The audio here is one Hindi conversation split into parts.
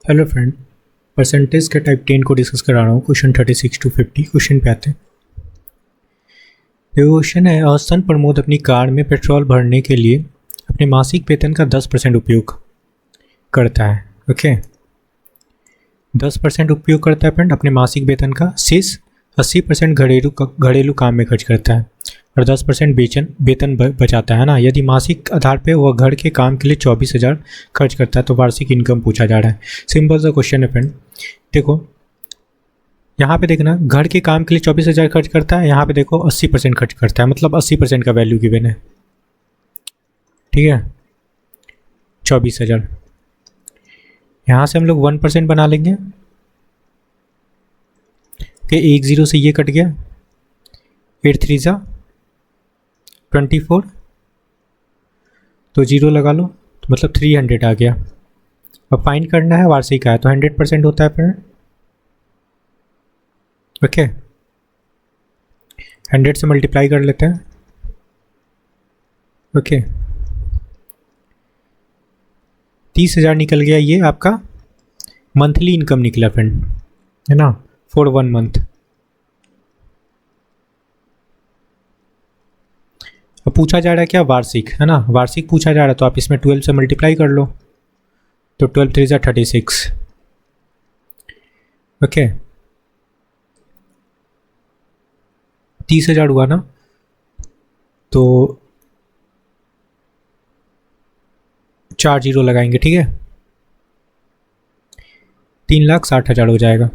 हेलो फ्रेंड, परसेंटेज के टाइप 10 को डिस्कस करा रहा हूँ। क्वेश्चन 36 to 50 क्वेश्चन पे आते हैं। क्वेश्चन है, अहसन प्रमोद अपनी कार में पेट्रोल भरने के लिए अपने मासिक वेतन का 10% उपयोग करता है। ओके, 10% उपयोग करता है फ्रेंड अपने मासिक वेतन का। शेष 80% घरेलू काम में खर्च करता है और 10% वेतन बचाता है ना। यदि मासिक आधार पे वह घर के काम के लिए 24,000 खर्च करता है तो वार्षिक इनकम पूछा जा रहा है। सिंपल सा क्वेश्चन है फ्रेंड। देखो यहाँ पे देखना, घर के काम के लिए 24,000 खर्च करता है, यहाँ पे देखो 80% खर्च करता है, मतलब 80% का वैल्यू गिवन है। ठीक है, 24,000। यहाँ से हम लोग 1% बना लेंगे कि 1 0 से ये कट गया, 8 3 जा 24, तो 0 लगा लो तो मतलब 300 आ गया। अब फाइंड करना है वार्षिक आय, तो 100% होता है फ्रेंड। ओके, 100 से मल्टीप्लाई कर लेते हैं। ओके, 30,000 निकल गया, ये आपका मंथली इनकम निकला फ्रेंड, है ना, फॉर 1 मंथ। अब पूछा जा रहा है क्या, वार्षिक, है ना, वार्षिक पूछा जा रहा है, तो आप इसमें 12 से मल्टीप्लाई कर लो, तो 12 3 जा 36। ओके, 30,000 हुआ ना, तो 4 0 लगाएंगे। ठीक है, 3,60,000 हो जाएगा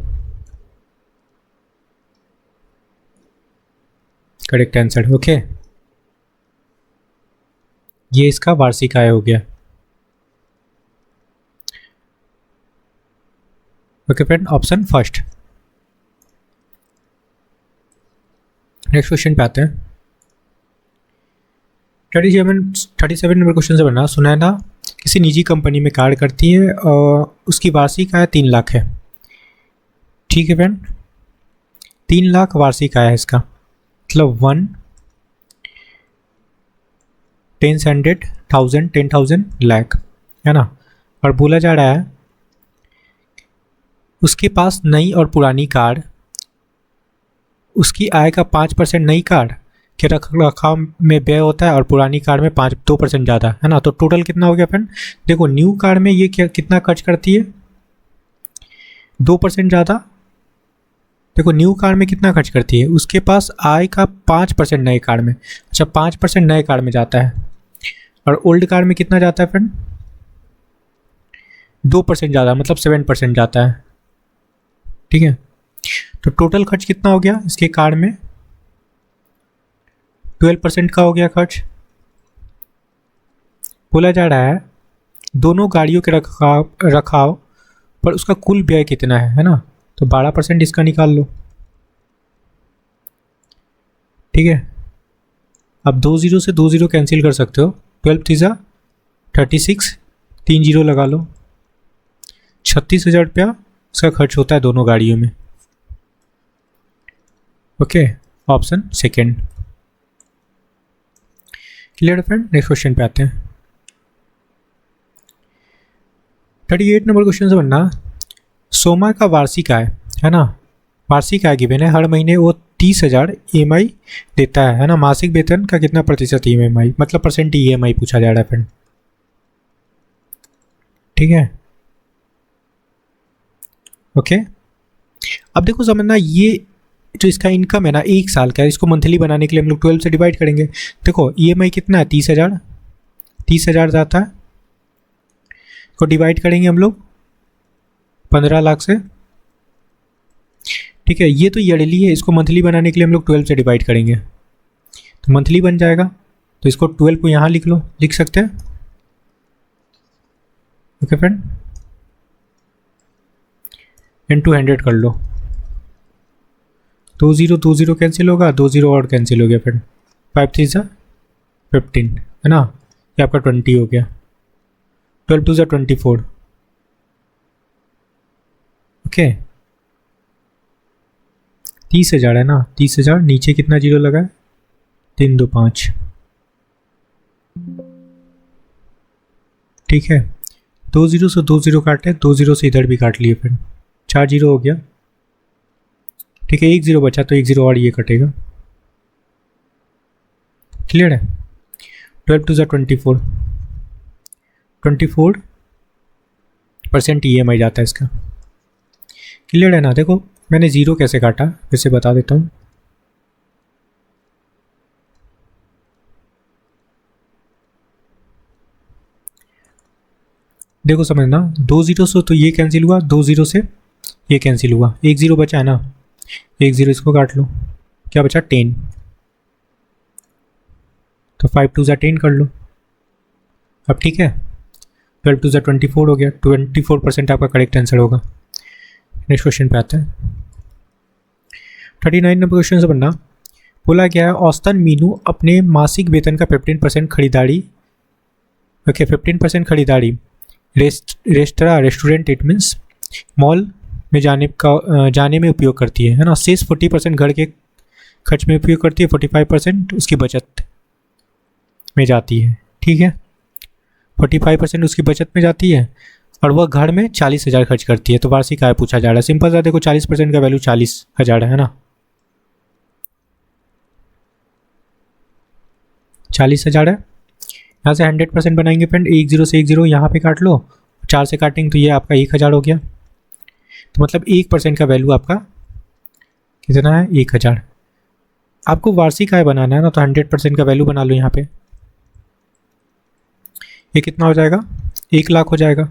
करेक्ट आंसर। ओके, ये इसका वार्षिक आय हो गया। Okay friend, option first. Next question पे आते हैं। 37 नंबर क्वेश्चन से बनना, सुनैना किसी निजी कंपनी में कार्य करती है और उसकी वार्षिक आय 3 लाख है। ठीक है फ्रेंड, 3 लाख वार्षिक आय है इसका, मतलब 1 10,000 लाख, है ना। और बोला जा रहा है उसके पास नई और पुरानी कार, उसकी आय का 5% नई कार के रख रखाव में व्यय होता है और पुरानी कार में 2% ज़्यादा, है ना। तो टोटल कितना हो गया फ्रेंड, देखो न्यू कार में ये कितना खर्च करती है, 2% ज़्यादा। देखो न्यू कार में कितना खर्च करती है, उसके पास आय का 5% नए कार में, अच्छा 5% नए कार में जाता है, और ओल्ड कार में कितना जाता है फ्रेंड, 2% ज़्यादा, मतलब 7% जाता है। ठीक है, तो टोटल खर्च कितना हो गया इसके कार में, 12% का हो गया खर्च। बोला जा रहा है दोनों गाड़ियों के रखाव पर उसका कुल व्यय कितना है ना, तो 12% इसका निकाल लो। ठीक है, अब 2 0 से 2 0 कैंसिल कर सकते हो, 12 3 जा 36, 3 0 लगा लो, 36,000 रुपया इसका खर्च होता है दोनों गाड़ियों में। Okay, option second. Clear friend, next question पे आते हैं। 38 नंबर क्वेश्चन से बनना, सोमा का वार्षिक आय, है ना, वार्षिक आय गिवन है, हर महीने वो 30,000 EMI देता है ना। मासिक वेतन का कितना प्रतिशत EMI, मतलब परसेंट EMI पूछा जा रहा है फ्रेंड। ठीक है, ओके, अब देखो समझना, ये जो इसका इनकम है ना 1 साल का है, इसको मंथली बनाने के लिए हम लोग 12 से डिवाइड करेंगे। देखो EMI कितना है, 30,000 जाता है, इसको डिवाइड करेंगे हम लोग 15 लाख से। ठीक है, ये तो ईयरली है, इसको मंथली बनाने के लिए हम लोग 12 से डिवाइड करेंगे तो मंथली बन जाएगा, तो इसको 12 को यहाँ लिख सकते हैं। ओके फ्रेंड, इनटू 100 कर लो, 2 0 कैंसिल होगा, 2 0 और कैंसिल हो गया फ्रेंड, 5 3 जा 15, है ना, ये आपका 20 हो गया, 12 2 जा 24। ओके, 30,000 है ना, 30,000 नीचे कितना जीरो लगा है, 3 2 5। ठीक है, दो जीरो से दो जीरो काटे, दो जीरो से इधर भी काट लिए, फिर 4 जीरो हो गया। ठीक है, एक जीरो बचा तो एक जीरो और ये कटेगा। क्लियर है? 12 टू ज़ा 24, 24% EMI जाता है इसका। क्लियर है ना? देखो मैंने ज़ीरो कैसे काटा, फिर से बता देता हूँ। देखो समझना, दो जीरो से तो ये कैंसिल हुआ, दो जीरो से ये कैंसिल हुआ, एक जीरो बचा है ना, एक जीरो इसको काट लो, क्या बचा 10, तो 5 टू ज़ा 10 कर लो। अब ठीक है, 12 टू ज़ा 24 हो गया, 24% आपका करेक्ट आंसर होगा। नेक्स्ट क्वेश्चन पे आते हैं। 39 नंबर क्वेश्चन से बनना, बोला गया है औसतन मीनू अपने मासिक वेतन का 15% खरीदारी, ओके 15% खरीदारी restaurant restaurant it means mall में जाने में उपयोग करती है ना। शेष 40% घर के खर्च में उपयोग करती है, 45% उसकी बचत में जाती है। ठीक है, 45% उसकी बचत में जाती है और वह घर में 40,000 खर्च करती है। तो वार्षिक आय पूछा जा रहा है। सिंपल सा देखो, 40% का वैल्यू 40,000 है ना, 40,000 है। यहाँ से 100% बनाएंगे फ्रेंड, एक जीरो से एक जीरो यहाँ पे काट लो, 4 से काटेंगे तो ये आपका 1,000 हो गया। तो मतलब 1% का वैल्यू आपका कितना है, 1,000। आपको वार्षिक आय बनाना है ना, तो 100% का वैल्यू बना लो यहाँ पे। ये कितना हो जाएगा, 1,00,000 हो जाएगा।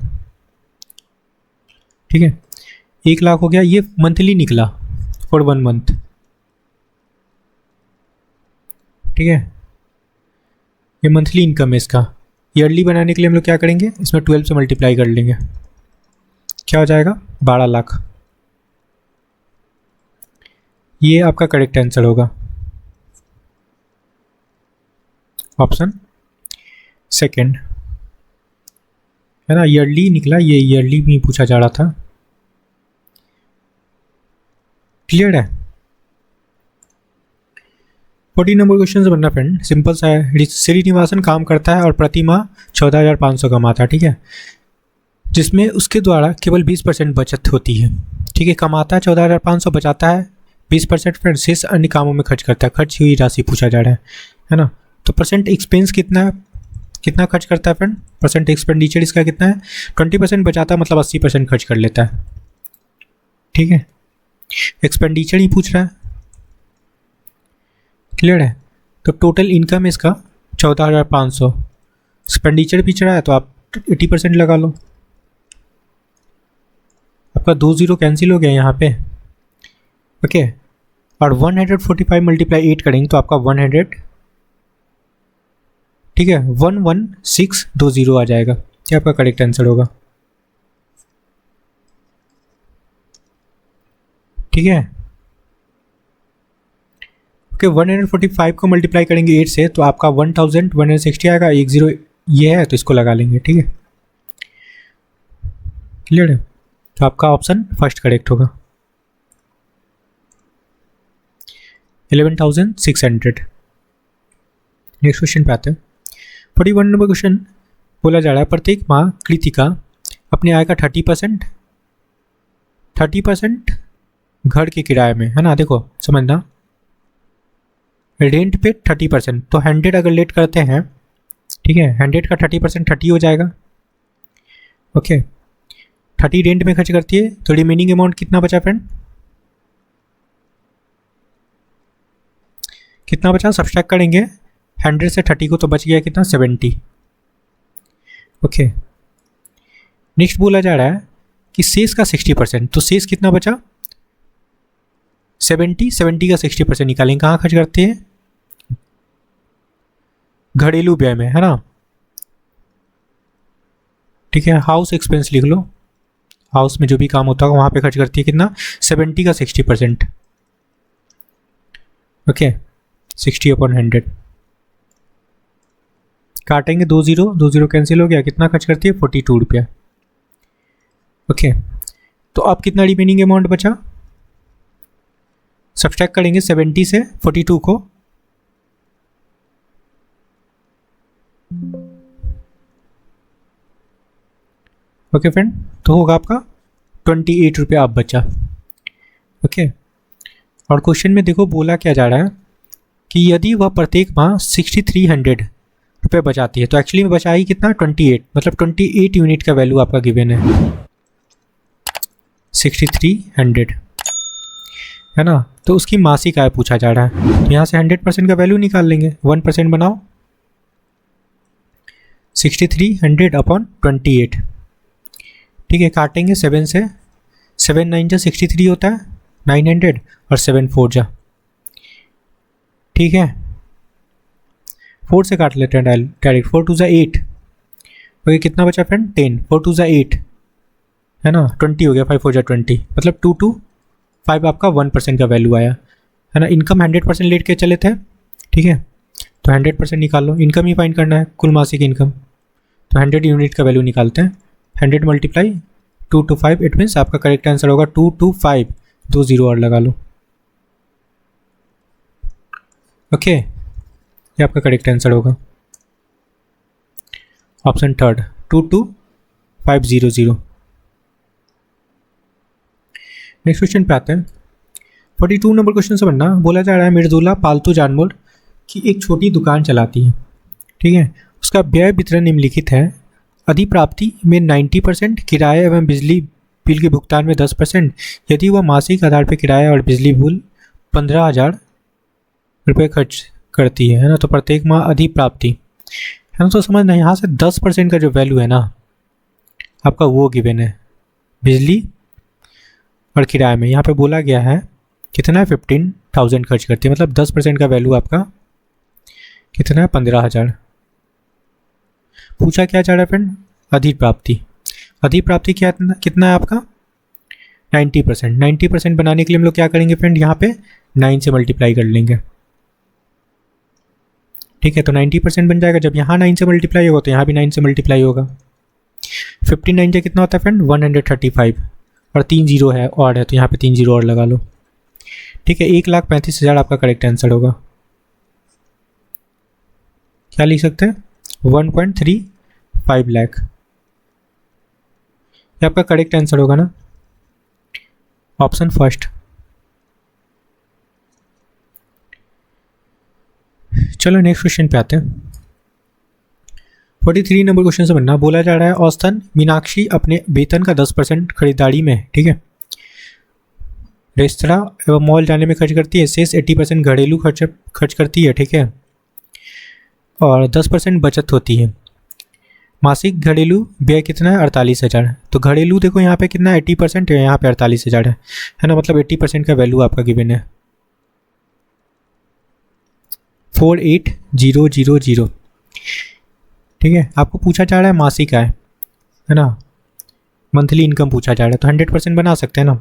ठीक है, 1,00,000 हो गया। ये मंथली निकला फॉर 1 मंथ। ठीक है, ये मंथली इनकम है इसका। ईयरली बनाने के लिए हम लोग क्या करेंगे, इसमें 12 से मल्टीप्लाई कर लेंगे, क्या हो जाएगा 12,00,000। ये आपका करेक्ट आंसर होगा, ऑप्शन सेकंड है ना। ईयरली निकला, ये ईयरली भी पूछा जा रहा था। क्लियर है? 40 नंबर क्वेश्चन से बनना फ्रेंड, सिंपल सा है। श्रीनिवासन काम करता है और प्रति माह 14,500 कमाता है। ठीक है, जिसमें उसके द्वारा केवल 20% बचत होती है। ठीक है, कमाता है 14,500, बचाता है 20%, फ्रेंड शेष अन्य कामों में खर्च करता है। खर्च हुई राशि पूछा जा रहा है ना। तो परसेंट एक्सपेंस कितना खर्च करता है फ्रेंड, परसेंट एक्सपेंडिचर इसका कितना है, 20% बचाता है, मतलब 80% खर्च कर लेता है। ठीक है, एक्सपेंडिचर ही पूछ रहा है। क्लियर है? तो टोटल इनकम इसका 14,500, एक्सपेंडिचर पूछ रहा है तो आप 80% लगा लो। आपका 2 जीरो कैंसिल हो गया यहाँ पे। ओके, और 145 मल्टीप्लाई 8 करेंगे तो आपका 100, ठीक है 11620 आ जाएगा। क्या आपका करेक्ट आंसर होगा? ठीक है, ओके 145 को मल्टीप्लाई करेंगे 8 से तो आपका 1160 आएगा। एक जीरो ये है तो इसको लगा लेंगे। ठीक है, क्लियर है? तो आपका ऑप्शन फर्स्ट करेक्ट होगा, 11,600। नेक्स्ट क्वेश्चन पे आते हैं। 41 नंबर क्वेश्चन बोला जा रहा है, प्रत्येक माह कृतिका अपने आय का 30% घर के किराए में, है ना। देखो समझना, रेंट पे 30%, तो 100 अगर लेट करते हैं, ठीक है 100 का 30% 30 हो जाएगा। ओके, 30 रेंट में खर्च करती है, तो रिमेनिंग अमाउंट कितना बचा फ्रेंड, कितना बचा, सब्सट्रैक्ट करेंगे 100 से 30 को तो बच गया कितना, 70। ओके, नेक्स्ट बोला जा रहा है कि शेष का 60%, तो शेष कितना बचा 70 का 60% निकालेंगे। कहाँ खर्च करते हैं, घरेलू व्यय में, है ना। ठीक है, हाउस एक्सपेंस लिख लो, हाउस में जो भी काम होता है वहाँ पे खर्च करती है कितना, 70 का 60%। ओके, 60/100 काटेंगे, 2 जीरो कैंसिल हो गया, कितना खर्च करती है 42 रुपया। ओके, तो अब कितना रिमेनिंग अमाउंट बचा, सब्सट्रैक्ट करेंगे 70 से 42 को, ओके फ्रेंड, तो होगा आपका 28 रुपया अब बचा। ओके, और क्वेश्चन में देखो बोला क्या जा रहा है कि यदि वह प्रत्येक माह 6300 रुपये बचाती है, तो एक्चुअली में बचाएगी कितना 28, मतलब 28 यूनिट का वैल्यू आपका गिवन है 6300, है ना। तो उसकी मासिक आय पूछा जा रहा है, तो यहाँ से 100% का वैल्यू निकाल लेंगे, 1% बनाओ, 6300 अपॉन 28, ठीक है। काटेंगे 7 से, 7 9 जा 63 होता है 900 और 7 4 जा, ठीक है। 4 से काट लेते हैं डायरेक्ट, 4 2 जा 8, ओके कितना बचा फ्रेंड 10, 4 2 जा 8, है ना, 20 हो गया, 5 4 जा 20, मतलब 2 2 5 आपका 1% का वैल्यू आया, है ना। इनकम 100% लेट के चले थे, ठीक है, तो 100% निकाल लो, इनकम ही फाइंड करना है, कुल मासिक इनकम, तो 100 यूनिट का वैल्यू निकालते हैं, 100 मल्टीप्लाई 2 to 5, इट मीन्स आपका करेक्ट आंसर होगा 2 to 5, 2 0 और लगा लो, ओके, ये आपका करेक्ट आंसर होगा option third 2 to 5 0 0। Next question पे आते हैं, 42 नंबर क्वेश्चन से बनना, बोला जा रहा है मिर्जुला पालतू जानवर की एक छोटी दुकान चलाती है, ठीक है। उसका व्यय वितरण निम्नलिखित है, अधिप्राप्ति में 90%, किराया एवं बिजली बिल के भुगतान में 10%, यदि वह मासिक आधार पर किराया और बिजली बिल 15,000 रुपये खर्च करती है ना, तो प्रत्येक माह अधिप्राप्ति, है ना। तो समझना यहाँ से 10% का जो वैल्यू है ना आपका वो गिवन है बिजली और किराए में, यहाँ पे बोला गया है कितना है 15,000 खर्च करती है, मतलब 10% का वैल्यू आपका कितना है 15,000। पूछा क्या जा रहा है फ्रेंड, अधिप्राप्ति, अधिप्राप्ति क्या कितना है आपका 90%, 90% बनाने के लिए हम लोग क्या करेंगे फ्रेंड, यहाँ पे 9 से मल्टीप्लाई कर लेंगे, ठीक है। तो 90% बन जाएगा, जब यहाँ 9 से मल्टीप्लाई होगा तो यहाँ भी 9 से मल्टीप्लाई होगा, 59 से कितना होता है फ्रेंड 135, और 3 0 है और है तो यहाँ पे 3 0 और लगा लो, ठीक है। 1,35,000 आपका करेक्ट आंसर होगा, क्या लिख सकते हैं 1.35 लाख, ये आपका करेक्ट आंसर होगा ना, ऑप्शन फर्स्ट। चलो नेक्स्ट क्वेश्चन पे आते हैं, 43 नंबर क्वेश्चन से बनना, बोला जा रहा है औसतन मीनाक्षी अपने वेतन का 10% खरीदारी में, ठीक है, रेस्तरां एवं मॉल जाने में खर्च करती है, शेष 80% घरेलू खर्च करती है, ठीक है, और 10% बचत होती है। मासिक घरेलू व्यय कितना है 48,000, तो घरेलू देखो यहाँ पे कितना 80% है, यहाँ पे 48,000 है ना, मतलब 80% का वैल्यू आपका गिवन है 48,000, ठीक है। आपको पूछा जा रहा है मासिक आय, है ना, मंथली इनकम पूछा जा रहा है, तो 100% बना सकते हैं ना,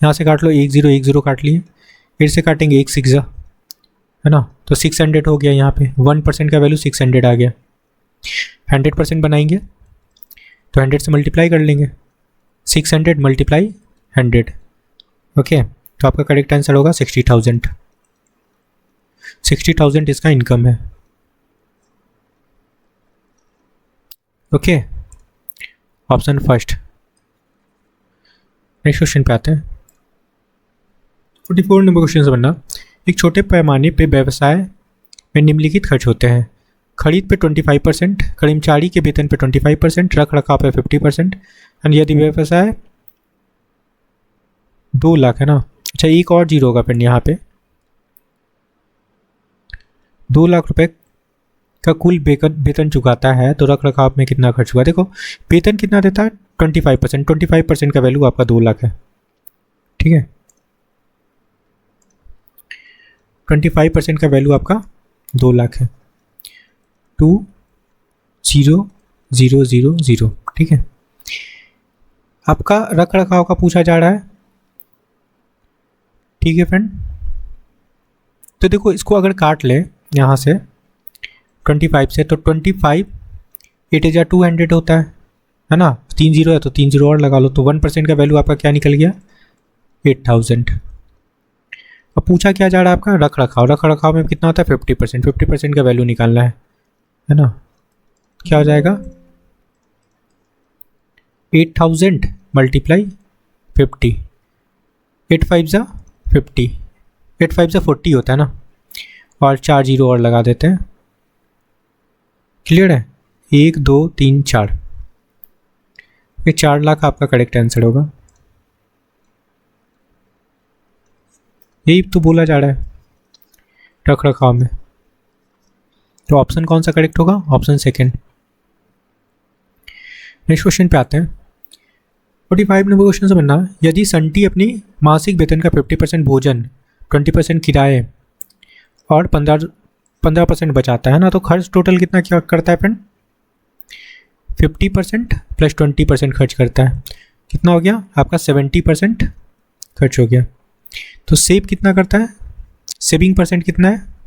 यहाँ से काट लो 1 0 1 0 काट लिए, फिर से काटेंगे 1 6, है ना, तो 600 हो गया, यहाँ पे 1% का वैल्यू 600 आ गया, 100% बनाएंगे तो 100 से मल्टीप्लाई कर लेंगे, 600 मल्टीप्लाई 100, ओके, तो आपका करेक्ट आंसर होगा 60,000, 60,000 इसका इनकम है, okay, option first. Next question पे आते हैं, 44 नंबर क्वेश्चन से बनना, एक छोटे पैमाने पे व्यवसाय में निम्नलिखित खर्च होते हैं, खरीद पे 25%, कर्मचारी के वेतन पे 25%, रख रखाव पे 50%, एंड यदि व्यवसाय 2 लाख है ना, अच्छा एक और जीरो होगा फिर यहाँ पे 2 लाख रुपए का कुल वेतन चुकाता है, तो रख रखाव में कितना खर्च हुआ, देखो वेतन कितना देता है 25%, 25% का वैल्यू आपका 2 लाख है, ठीक है, 25% का वैल्यू आपका 2 लाख है, 20,000, ठीक है। आपका रख रखाव का पूछा जा रहा है, ठीक है फ्रेंड, तो देखो इसको अगर काट ले यहाँ से 25 से, तो 25 8,200 होता है ना, 3 0 है तो 3 0 और लगा लो, तो 1% का वैल्यू आपका क्या निकल गया 8,000। अब पूछा क्या जा रहा है आपका रख रखाव में कितना होता है 50%, 50% का वैल्यू निकालना है ना, क्या हो जाएगा 8000 मल्टीप्लाई 50, 8 5 ज़ा 50, 8 5 ज़ा 40 होता है ना, और 4 जीरो और लगा देते हैं। क्लियर है? 1 2 3 4, ये 4 लाख आपका करेक्ट आंसर होगा। यही तो बोला जा रहा है रख रखाव में। तो ऑप्शन कौन सा करेक्ट होगा? Option second. नेक्स्ट क्वेश्चन पे आते हैं। 45 नंबर क्वेश्चन समझना। यदि संटी अपनी मासिक वेतन का 50% भोजन, 20% किराए और 15% बचाता है ना, तो खर्च टोटल कितना क्या करता है फ्रेंड? 50% प्लस 20% खर्च करता है। कितना हो गया आपका? 70% खर्च हो गया। तो सेव कितना करता है? सेविंग परसेंट कितना है?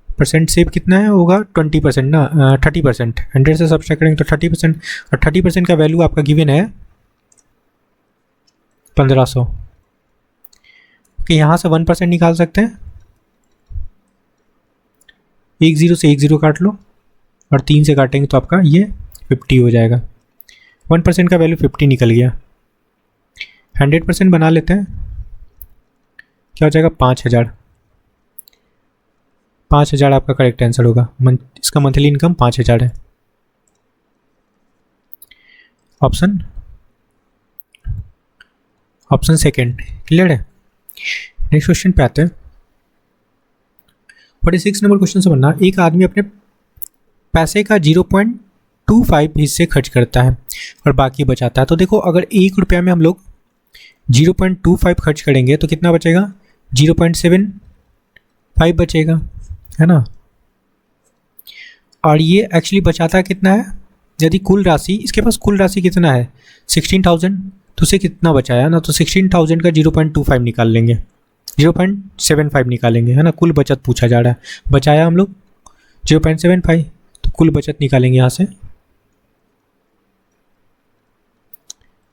परसेंट सेव कितना है होगा? 20% ना, 30%। 100 से सब्ट्रैक्ट करेंगे तो 30%, और 30% का वैल्यू आपका गिवन है 1500। ओके, यहाँ से 1% निकाल सकते हैं। 1 0 से 1 0 काट लो, और 3 से काटेंगे तो आपका ये 50 हो जाएगा। 1% का वैल्यू 50 निकल गया। 100% बना लेते हैं, क्या हो जाएगा? 5000। 5000 आपका करेक्ट आंसर होगा। इसका मंथली इनकम 5000 है। Option second. क्लियर है? नेक्स्ट क्वेश्चन पे आते हैं। 46 नंबर क्वेश्चन से बनना। एक आदमी अपने पैसे का 0.25 हिस्से खर्च करता है और बाकी बचाता है। तो देखो, अगर 1 रुपया में हम लोग 0.25 खर्च करेंगे तो कितना बचेगा? 0.75 बचेगा, है ना। और ये एक्चुअली बचाता कितना है? यदि कुल राशि, इसके पास कुल राशि कितना है? 16,000। तो उसे कितना बचाया ना, तो 16,000 का 0.25 निकाल लेंगे, 0.75 निकालेंगे, है ना। कुल बचत पूछा जा रहा है। बचाया हम लोग 0.75, तो कुल बचत निकालेंगे। यहाँ से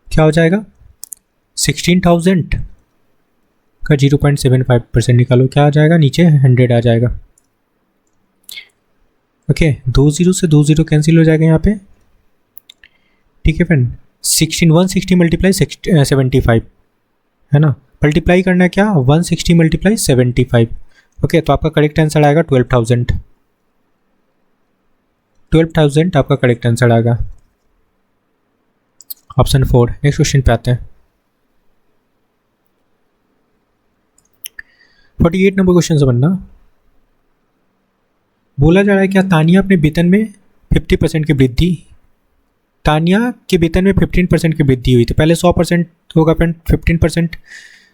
क्या हो जाएगा? 16,000 का 0.75% निकालो, क्या आ जाएगा? नीचे 100 आ जाएगा। ओके, 2 0 से 2 0 कैंसिल हो जाएगा यहाँ पे। ठीक है फ्रेंड, 160 मल्टीप्लाई 75, है ना। मल्टीप्लाई करना है क्या? 160 मल्टीप्लाई 75। ओके, तो आपका करेक्ट आंसर आएगा 12,000। 12,000 आपका करेक्ट आंसर आएगा। ऑप्शन 4। नेक्स्ट क्वेश्चन पे आते हैं। 48 नंबर क्वेश्चन से बनना। बोला जा रहा है क्या तानिया अपने वेतन में 50% की वृद्धि, तानिया के वेतन में 15% की वृद्धि हुई। तो पहले 100% होगा फ्रेंड, 15%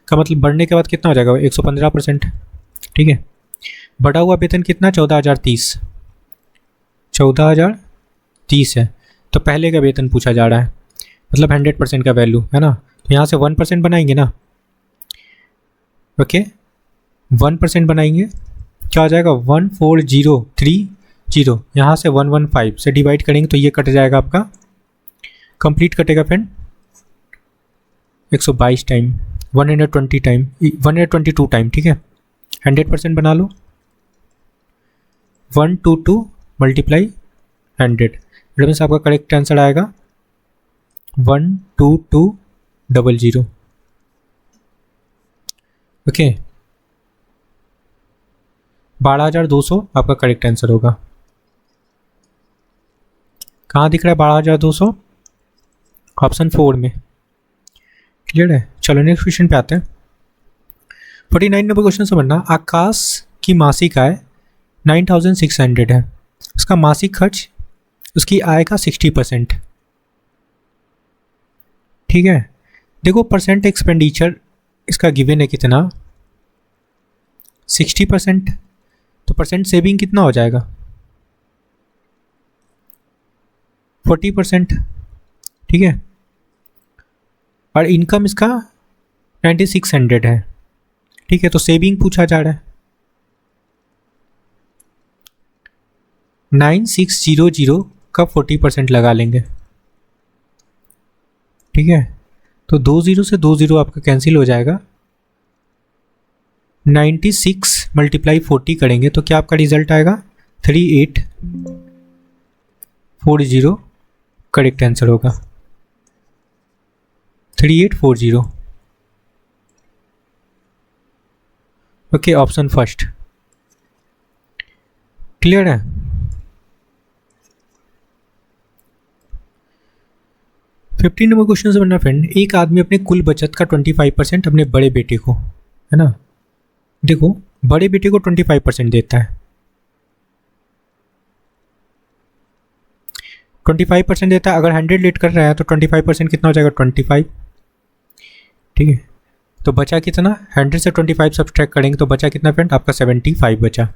का मतलब बढ़ने के बाद कितना हो जाएगा? 115%। ठीक है, बढ़ा हुआ वेतन कितना? 14,030। 14,030 है। तो पहले का वेतन पूछा जा रहा है, मतलब 100% का वैल्यू, है ना। तो यहाँ से 1% बनाएंगे ना। ओके, 1% बनाएंगे, क्या हो जाएगा? 14030। यहाँ से 115 से डिवाइड करेंगे तो ये कट जाएगा आपका, कंप्लीट कटेगा फ्रेंड 122 टाइम, 120 टाइम, 122 टाइम। ठीक है, 100% बना लो। 122 मल्टीप्लाई 100, मीन्स आपका करेक्ट आंसर आएगा 12200। ओके, 12,200 आपका करेक्ट आंसर होगा। कहाँ दिख रहा है 12,200? ऑप्शन 4 में। क्लियर है? चलो नेक्स्ट क्वेश्चन पे आते हैं। 49 नंबर क्वेश्चन समझना। आकाश की मासिक आय 9,600 है, उसका मासिक खर्च उसकी आय का 60%। ठीक है, देखो परसेंट एक्सपेंडिचर इसका गिवन है कितना? 60%। तो परसेंट सेविंग कितना हो जाएगा? 40%। ठीक है, और इनकम इसका 9,600 है। ठीक है, तो सेविंग पूछा जा रहा है 9,600 का 40% लगा लेंगे। ठीक है, तो 2 0 से 2 0 आपका कैंसिल हो जाएगा। 96 मल्टीप्लाई 40 करेंगे तो क्या आपका रिजल्ट आएगा? 3840 करेक्ट आंसर होगा 3840। Okay, option first. क्लियर है? फिफ्टीन नंबर क्वेश्चन से बनना फ्रेंड, एक आदमी अपने कुल बचत का 25% अपने बड़े बेटे को, है ना, देखो बड़े बेटे को 25% देता है, 25% देता है। अगर 100 लेट कर रहा है तो 25% कितना हो जाएगा 25, ठीक है। तो बचा कितना, 100 से 25 सब्सट्रैक्ट करेंगे तो बचा कितना फ्रेंड, आपका 75 बचा,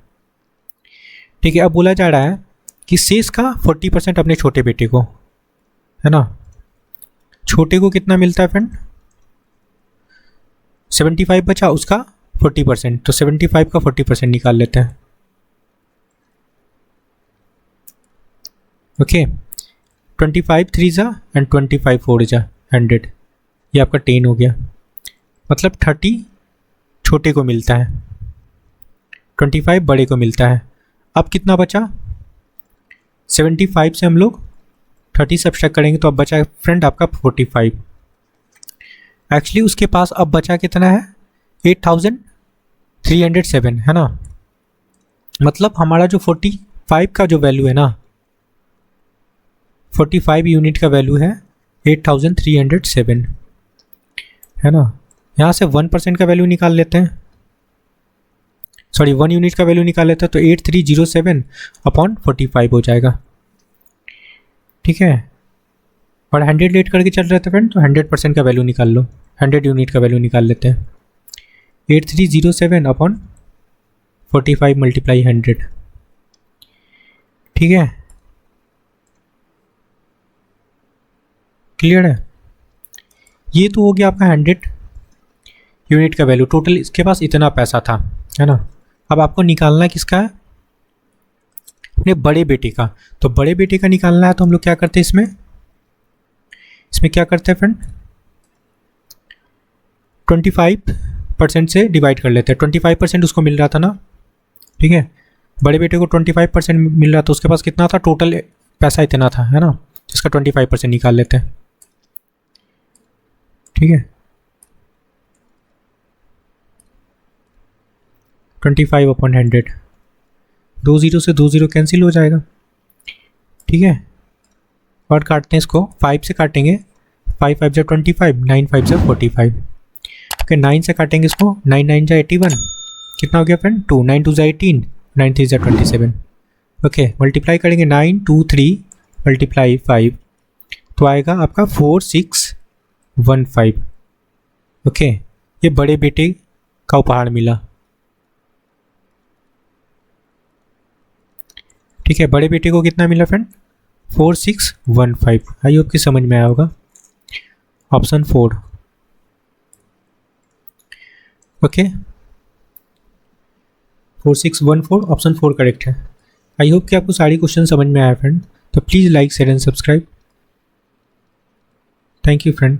ठीक है। अब बोला जा रहा है कि शेष का 40% अपने छोटे बेटे को, है ना। छोटे को कितना मिलता है फ्रेंड, 75 बचा, उसका 40%, तो 75 का 40% निकाल लेते हैं। ओके, 25 3 जा एंड 25 4 जा 100, ये आपका 10 हो गया, मतलब 30 छोटे को मिलता है, 25 बड़े को मिलता है। अब कितना बचा, 75 से हम लोग 30 सब्सट्रैक्ट करेंगे तो अब बचा फ्रेंड आपका 45। एक्चुअली उसके पास अब बचा कितना है, 8307, है ना। मतलब हमारा जो 45 का जो वैल्यू है ना, 45 यूनिट का वैल्यू है 8307, है ना। यहाँ से 1% का वैल्यू निकाल लेते हैं, सॉरी 1 यूनिट का वैल्यू निकाल लेते हैं, तो 8307 अपॉन 45 हो जाएगा, ठीक है। और 100 लेट करके चल रहे थे फ्रेंड, तो 100% का वैल्यू निकाल लो, 100 यूनिट का वैल्यू निकाल लेते हैं, 8307 अपॉन 45 मल्टीप्लाई 100, ठीक है। क्लियर है? ये तो हो गया आपका 100 यूनिट का वैल्यू, टोटल इसके पास इतना पैसा था, है ना। अब आपको निकालना किसका है, अपने बड़े बेटे का। तो बड़े बेटे का निकालना है तो हम लोग क्या करते हैं, इसमें क्या करते हैं फ्रेंड, 25% से डिवाइड कर लेते हैं। 25% उसको मिल रहा था ना, ठीक है। बड़े बेटे को 25% मिल रहा था, उसके पास कितना था, टोटल पैसा इतना था, है ना। इसका 25% निकाल लेते हैं, ठीक है। 25 अपॉन 100, 2 0 से 2 0 कैंसिल हो जाएगा, ठीक है। और काटते हैं इसको, 5 से काटेंगे, 5 5 जा 25, 9 5 जा 45, ओके। 9 से काटेंगे इसको, 9 9 जा 81, कितना हो गया फ्रेंड 2, 9 2 जा 18, 9 3 जा 27, ओके। मल्टीप्लाई करेंगे 9 2 3 मल्टीप्लाई 5, तो आएगा आपका 4615, ओके। ये बड़े बेटे का उपहार मिला, ठीक है। बड़े बेटे को कितना मिला फ्रेंड, 4615। आई होप कि समझ में आया होगा, ऑप्शन 4, ओके। 4614 ऑप्शन 4 करेक्ट है। आई होप कि आपको सारी क्वेश्चन समझ में आया फ्रेंड। तो please like share and subscribe. Thank you friend.